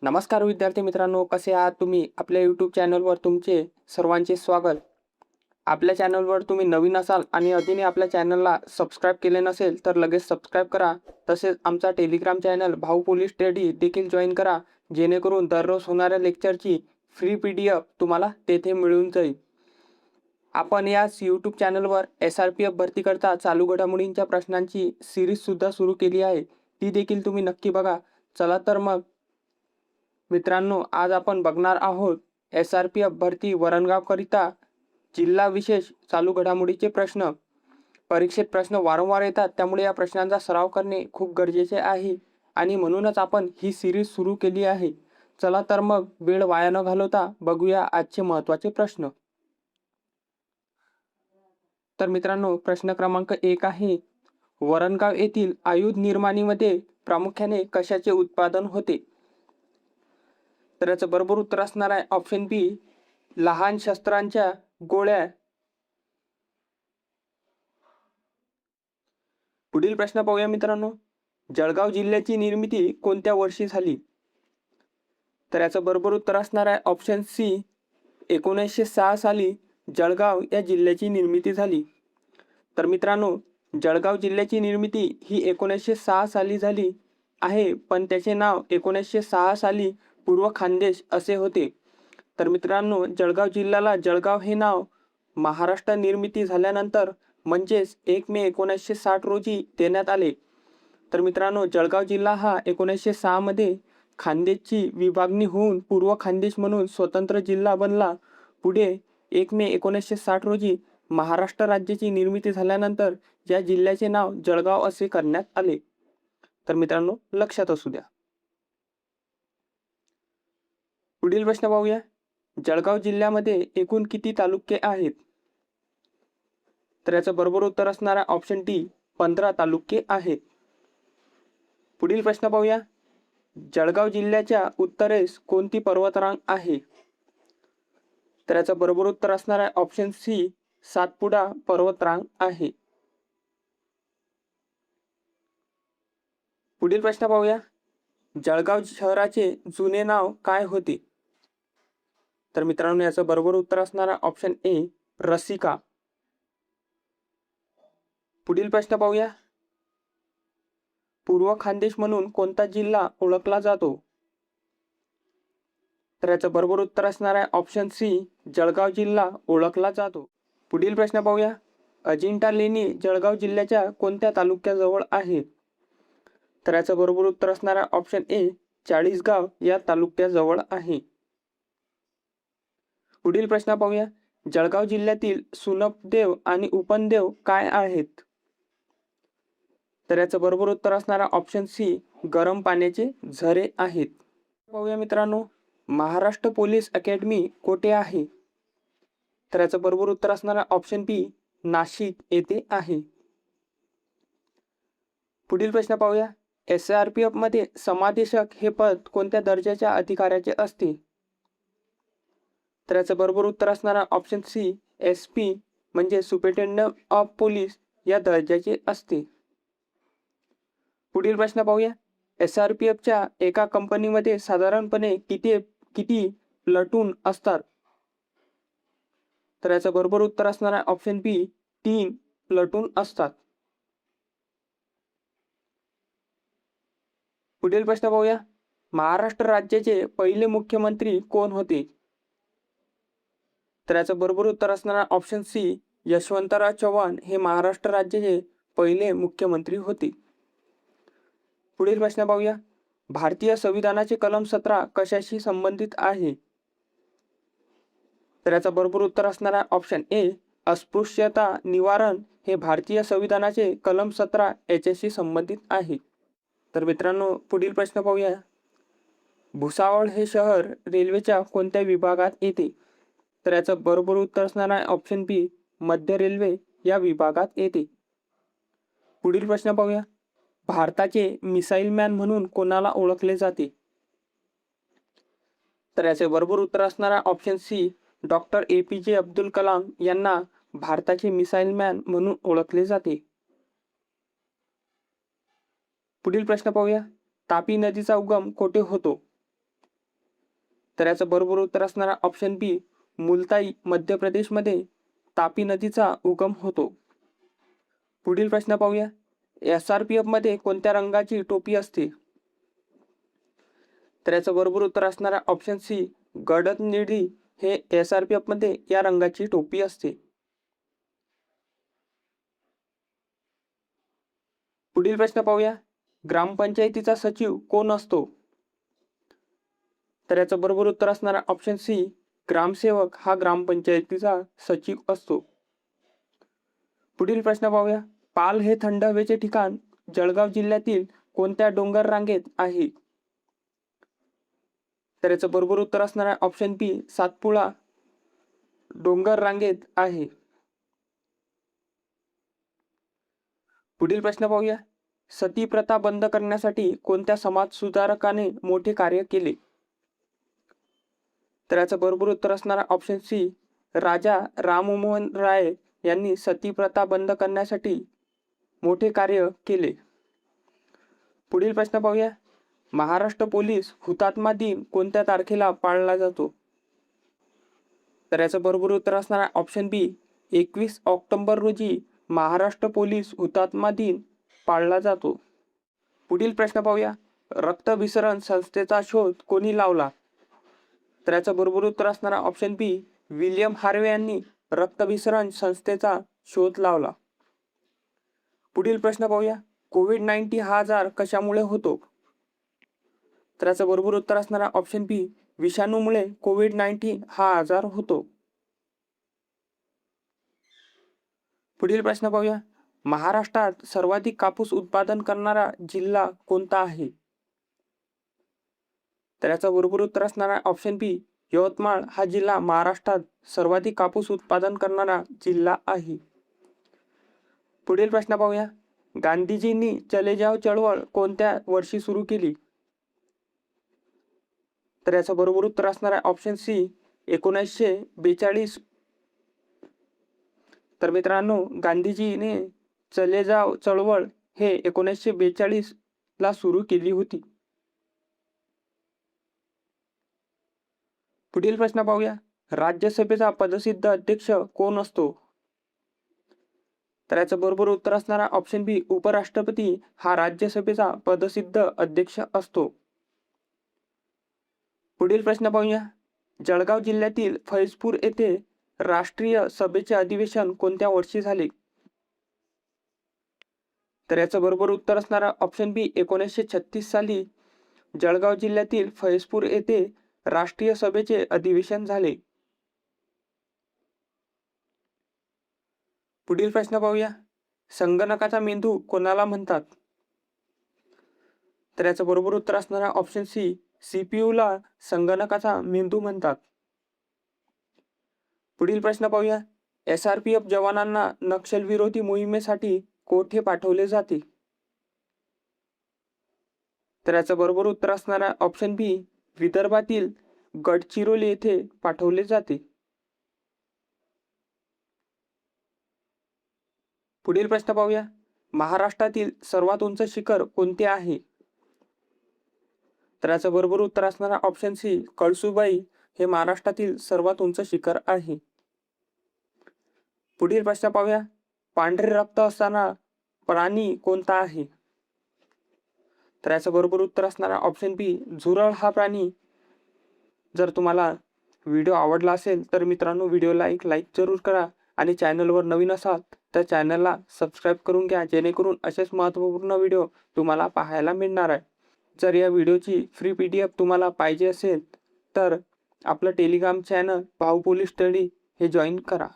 नमस्कार विद्यार्थी मित्रांनो, कसे आहात तुम्ही? आपल्या यूट्यूब चॅनलवर तुमचे सर्वांचे स्वागत. आपल्या चॅनलवर तुम्ही नवीन असाल आणि अजूनही आपल्या चॅनलला सबस्क्राईब केले नसेल तर लगेच सबस्क्राईब करा. तसेच आमचा टेलिग्राम चॅनल भाऊ पोलीस स्टडी देखील जॉईन करा, जेणेकरून दररोज होणाऱ्या लेक्चरची फ्री PDF तुम्हाला तेथे मिळून जाईल. आपण याच यूट्यूब चॅनलवर SRPF भरतीकरता चालू घडामोडींच्या प्रश्नांची सिरीजसुद्धा सुरू केली आहे, ती देखील तुम्ही नक्की बघा. चला तर मग मित्रांनो, आज आपण बघणार आहोत SRPF भरती वरणगावकरिता जिल्हा विशेष चालू घडामोडीचे प्रश्न. परीक्षेत प्रश्न वारंवार येतात, त्यामुळे या प्रश्नांचा सराव करणे खूप गरजेचे आहे आणि म्हणूनच आपण ही सिरीज सुरू केली आहे. चला तर मग वेळ वाया न घालवता बघूया आजचे महत्त्वाचे प्रश्न. तर मित्रांनो, प्रश्न क्रमांक 1 आहे, वरणगाव येथील आयुध निर्माणीमध्ये प्रामुख्याने कशाचे उत्पादन होते? तर याचं बरोबर उत्तर असणार आहे ऑप्शन बी, लहान शस्त्रांच्या गोळ्या. पुढील प्रश्न पाहूया मित्रांनो, जळगाव जिल्ह्याची निर्मिती कोणत्या वर्षी झाली? तर याचं बरोबर उत्तर असणार आहे ऑप्शन सी, 1906 साली जळगाव या जिल्ह्याची निर्मिती झाली. तर मित्रांनो, जळगाव जिल्ह्याची निर्मिती ही 1906 साली झाली आहे, पण त्याचे नाव 1906 साली पूर्व खानदेश असे होते. तर मित्रांनो, जळगाव जिल्ह्याला जळगाव हे नाव महाराष्ट्र निर्मिती झाल्यानंतर म्हणजेच 1 मे 1960 रोजी देण्यात आले. तर मित्रांनो, जळगाव जिल्हा हा 1906 मध्ये खानदेशची विभागणी होऊन पूर्व खानदेश म्हणून स्वतंत्र जिल्हा बनला. पुढे 1 मे 1960 रोजी महाराष्ट्र राज्याची निर्मिती झाल्यानंतर या जिल्ह्याचे नाव जळगाव असे करण्यात आले. तर मित्रांनो, लक्षात असू द्या. पुढील प्रश्न पाहूया, जळगाव जिल्ह्यामध्ये एकूण किती तालुके आहेत? तर याचं बरोबर उत्तर असणार आहे ऑप्शन डी, 15 तालुके आहेत. पुढील प्रश्न पाहूया, जळगाव जिल्ह्याच्या उत्तरेस कोणती पर्वतरांग आहे? तर याचं बरोबर उत्तर असणार आहे ऑप्शन सी, सातपुडा पर्वतरांग आहे. पुढील प्रश्न पाहूया, जळगाव शहराचे जुने नाव काय होते? तर मित्रांनो, याचं बरोबर उत्तर असणार आहे ऑप्शन ए, रसिका. पुढील प्रश्न पाहूया, पूर्व खानदेश म्हणून कोणता जिल्हा ओळखला जातो? तर याचं बरोबर उत्तर असणार आहे ऑप्शन सी, जळगाव जिल्हा ओळखला जातो. पुढील प्रश्न पाहूया, अजिंठा लेणी जळगाव जिल्ह्याच्या कोणत्या तालुक्याजवळ आहे? तर याचं बरोबर उत्तर असणार आहे ऑप्शन ए, चाळीसगाव या तालुक्याजवळ आहे. पुढील प्रश्न पाहूया, जळगाव जिल्ह्यातील सुनपदेव आणि उपनदेव काय आहेत? तर याचं बरोबर उत्तर असणार आहे ऑप्शन सी, गरम पाण्याचे झरे आहेत. पाहूया मित्रांनो, महाराष्ट्र पोलीस अकॅडमी कोठे आहे? तर याचं बरोबर उत्तर असणार आहे ऑप्शन बी, नाशिक येथे आहे. पुढील प्रश्न पाहूया, SRPF मध्ये समादेशक हे पद कोणत्या दर्जाच्या अधिकाऱ्याचे असते? तर याचं बरोबर उत्तर असणार आहे ऑप्शन सी, SP म्हणजे सुपरिटेंडंट ऑफ पोलीस या दर्जाचे असते. पुढील प्रश्न पाहूया, SRPFच्या एका कंपनीमध्ये साधारणपणे किती प्लटून असतात? तर याचं बरोबर उत्तर असणार आहे ऑप्शन बी, 3 प्लटून असतात. पुढील प्रश्न पाहूया, महाराष्ट्र राज्याचे पहिले मुख्यमंत्री कोण होते? तर याचं बरोबर उत्तर असणार आहे ऑप्शन सी, यशवंतराव चव्हाण हे महाराष्ट्र राज्याचे पहिले मुख्यमंत्री होते. पुढील प्रश्न पाहूया, भारतीय संविधानाचे कलम 17 कशाशी संबंधित आहे? तर याचं बरोबर उत्तर असणार आहे ऑप्शन ए, अस्पृश्यता निवारण हे भारतीय संविधानाचे कलम 17 याच्याशी संबंधित आहे. तर मित्रांनो, पुढील प्रश्न पाहूया, भुसावळ हे शहर रेल्वेच्या कोणत्या विभागात येते? तर याचं बरोबर उत्तर असणार आहे ऑप्शन बी, मध्य रेल्वे या विभागात येते. पुढील प्रश्न पाहूया, भारताचे मिसाईल मॅन म्हणून कोणाला ओळखले जाते? तर याचे बरोबर उत्तर असणार आहे option C, doctor APJ Abdul Kalam यांना भारताचे मिसाईल मॅन म्हणून ओळखले जाते. पुढील प्रश्न पाहूया, तापी नदीचा उगम कोठे होतो? तर याचं बरोबर उत्तर असणारा ऑप्शन बी, मुलताई मध्य प्रदेशमध्ये तापी नदीचा उगम होतो. पुढील प्रश्न पाहूया. SRPF मध्ये कोणत्या रंगाची टोपी असते? तर याचं बरोबर उत्तर असणारा ऑप्शन सी, गडद निळी हे SRPF मध्ये या रंगाची टोपी असते. पुढील प्रश्न पाहूया. ग्रामपंचायतीचा सचिव कोण असतो? तर याचं बरोबर उत्तर असणारा ऑप्शन सी, ग्रामसेवक हा ग्रामपंचायतीचा सचिव असतो. पुढील प्रश्न पाहूया. पाल हे थंड हवेचे ठिकाण जळगाव जिल्ह्यातील कोणत्या डोंगर रांगेत आहे? तर याचं बरोबर उत्तर असणारा ऑप्शन बी, सातपुडा डोंगर रांगेत आहे. पुढील प्रश्न पाहूया. सती प्रथा बंद करण्यासाठी कोणत्या समाज सुधारकाने मोठे कार्य केले? तर याचं बरोबर उत्तर असणारा ऑप्शन सी, राजा राममोहन राय यांनी सती प्रथा बंद करण्यासाठी मोठे कार्य केले. पुढील प्रश्न पाहूया. महाराष्ट्र पोलीस हुतात्मा दिन कोणत्या तारखेला पाळला जातो? तर याचं बरोबर उत्तर असणारा ऑप्शन बी, 21 ऑक्टोबर रोजी महाराष्ट्र पोलीस हुतात्मा दिन पाळला जातो. पुढील प्रश्न पाहूया. रक्तभिसरण संस्थेचा शोध कोणी लावला? तर याचं बरोबर उत्तर असणारा ऑप्शन बी, विल्यम हार्वे यांनी रक्तभिसरण संस्थेचा शोध लावला. पुढील प्रश्न पाहूया. कोविड-19 हा आजार कशामुळे होतो? तर याचं बरोबर उत्तर असणारा ऑप्शन बी, विषाणूमुळे कोविड-19 हा आजार होतो. पुढील प्रश्न पाहूया. महाराष्ट्रात सर्वाधिक कापूस उत्पादन करणारा जिल्हा कोणता आहे? तर याचं बरोबर उत्तर असणारा ऑप्शन बी, यवतमाळ हा जिल्हा महाराष्ट्रात सर्वाधिक कापूस उत्पादन करणारा जिल्हा आहे. पुढील प्रश्न पाहूया. गांधीजींनी चले जाव चळवळ कोणत्या वर्षी सुरू केली? तर याचं बरोबर उत्तर असणारा ऑप्शन सी, 1942. तर मित्रांनो, गांधीजीने चले जाव चळवळ हे 1942 ला सुरू केली होती. पुढील प्रश्न पाहूया. राज्यसभेचा पदसिद्ध अध्यक्ष कोण असतो? तर याचं बरोबर उत्तर असणारा ऑप्शन बी, उपराष्ट्रपती हा राज्यसभेचा पदसिद्ध अध्यक्ष असतो. पुढील प्रश्न पाहूया. जळगाव जिल्ह्यातील फैजपूर येथे राष्ट्रीय सभेचे अधिवेशन कोणत्या वर्षी झाले? तर याचं बरोबर उत्तर असणारा ऑप्शन बी, 1936 साली जळगाव जिल्ह्यातील फैजपूर येथे राष्ट्रीय सभेचे अधिवेशन झाले. पुढील प्रश्न पाहूया. संगणकाचा मेंदू कोणाला म्हणतात? तर याचं बरोबर उत्तर असणारा ऑप्शन सी, CPU ला संगणकाचा मेंदू म्हणतात. पुढील प्रश्न पाहूया. SRPF जवानांना नक्षलविरोधी मोहिमेसाठी कोठे पाठवले जाते? तर याचं बरोबर उत्तर असणारा ऑप्शन बी, विदर्भातील गडचिरोली येथे पाठवले जाते. पुढील प्रश्न पाहूया. महाराष्ट्रातील सर्वात उंच शिखर कोणते आहे? तर याचं बरोबर उत्तर असणारा ऑप्शन सी, कळसुबाई हे महाराष्ट्रातील सर्वात उंच शिखर आहे. पुढील प्रश्न पाहूया. पांढरे रक्त असताना प्राणी कोणता आहे? तर याचं बरोबर उत्तर असणारा ऑप्शन बी, झुरळ हा प्राणी. जर तुम्हाला व्हिडिओ आवडला असेल तर मित्रांनो, व्हिडिओला एक लाईक जरूर करा आणि चॅनलवर नवीन असाल तर चॅनलला सबस्क्राईब करून घ्या, जेणेकरून असेच महत्त्वपूर्ण व्हिडिओ तुम्हाला पाहायला मिळणार आहे. जर या व्हिडिओची फ्री PDF तुम्हाला पाहिजे असेल तर आपलं टेलिग्राम चॅनल भाऊ पोलीस स्टडी हे जॉईन करा.